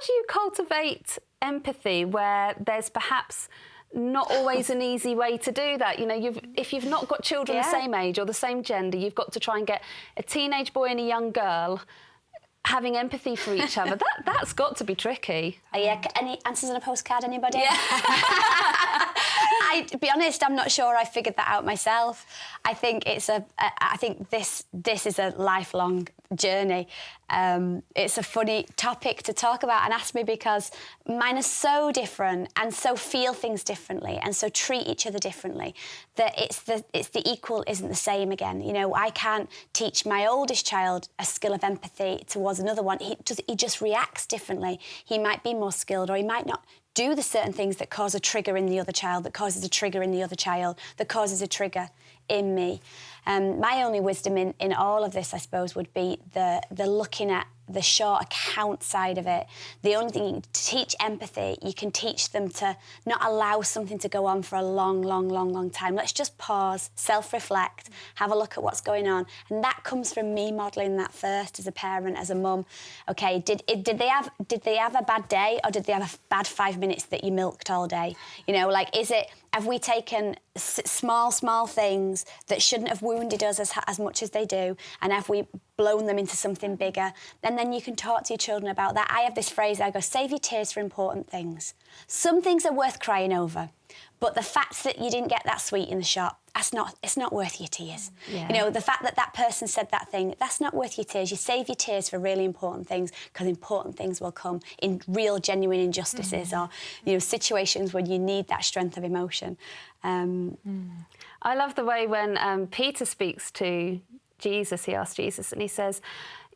do you cultivate empathy where there's perhaps not always an easy way to do that? You know, if you've not got children the same age or the same gender, you've got to try and get a teenage boy and a young girl having empathy for each other. That's got to be tricky. Yeah, any answers on a postcard, anybody? Yeah. To be honest, I'm not sure I figured that out myself. I think I think this is a lifelong journey. It's a funny topic to talk about and ask me because mine are so different and so feel things differently and so treat each other differently that it's the equal isn't the same again. You know, I can't teach my oldest child a skill of empathy towards another one. He just reacts differently. He might be more skilled or he might not do the certain things that cause a trigger in the other child, that causes a trigger in the other child, that causes a trigger in me. My only wisdom in all of this, I suppose, would be the looking at the short account side of it. The only thing, to teach empathy, you can teach them to not allow something to go on for a long time. Let's just pause, self-reflect, have a look at what's going on. And that comes from me modelling that first as a parent, as a mum. OK, did they have a bad day or did they have a bad 5 minutes that you milked all day? You know, like, have we taken small things that shouldn't have wounded us as much as they do, and have we blown them into something bigger? And then you can talk to your children about that. I have this phrase, I go, save your tears for important things. Some things are worth crying over, but the fact that you didn't get that sweet in the shop, it's not worth your tears. Yeah. You know, the fact that person said that thing, that's not worth your tears. You save your tears for really important things, because important things will come in real, genuine injustices or, you know, situations when you need that strength of emotion. I love the way when Peter speaks to Jesus, he asks Jesus, and he says,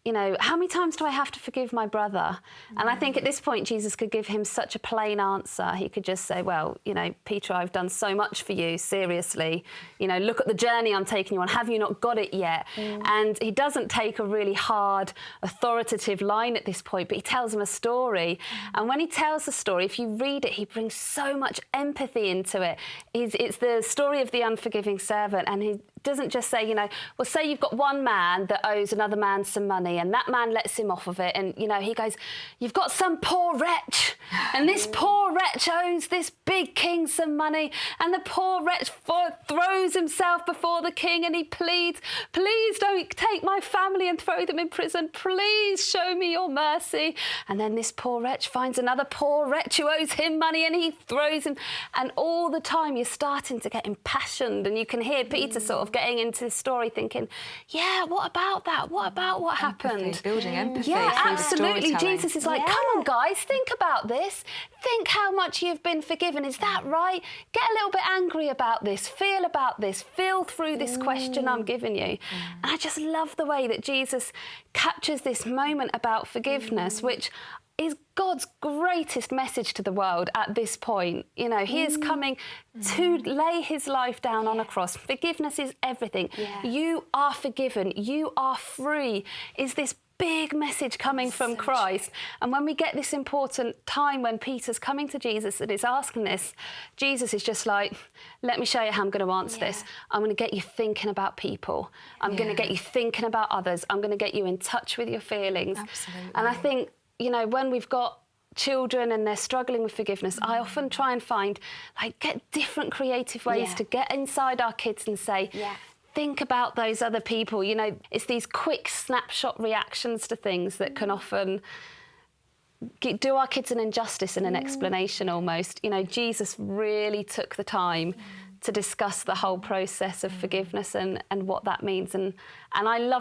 you know, how many times do I have to forgive my brother? And I think at this point, Jesus could give him such a plain answer. He could just say, well, you know, Peter, I've done so much for you, seriously. You know, look at the journey I'm taking you on. Have you not got it yet? And he doesn't take a really hard, authoritative line at this point, but he tells him a story. And when he tells the story, if you read it, he brings so much empathy into it. It's the story of the unforgiving servant, and he doesn't just say, you know, well, say you've got one man that owes another man some money and that man lets him off of it. And, you know, he goes, you've got some poor wretch and this poor wretch owes this big king some money, and the poor wretch throws himself before the king and he pleads, please don't take my family and throw them in prison. Please show me your mercy. And then this poor wretch finds another poor wretch who owes him money and he throws him. And all the time you're starting to get impassioned, and you can hear Peter sort of getting into the story thinking, yeah, what about that? What about what happened? Building empathy. Yeah, absolutely. Jesus is like, come on, guys, think about this. Think how much you've been forgiven. Is that right? Get a little bit angry about this. Feel about this. Feel through this question I'm giving you. And I just love the way that Jesus captures this moment about forgiveness, which is God's greatest message to the world at this point. You know, he is coming to lay his life down on a cross. Forgiveness is everything. You are forgiven. You are free. Is this big message coming from Christ. And when we get this important time when Peter's coming to Jesus and is asking this, Jesus is just like, let me show you how I'm going to answer this. I'm going to get you thinking about people. I'm going to get you thinking about others. I'm going to get you in touch with your feelings. Absolutely. And I think, you know, when we've got children and they're struggling with forgiveness, I often try and get different creative ways to get inside our kids and say, think about those other people. You know, it's these quick snapshot reactions to things that can often do our kids an injustice and an explanation almost. You know, Jesus really took the time to discuss the whole process of forgiveness and what that means. And I love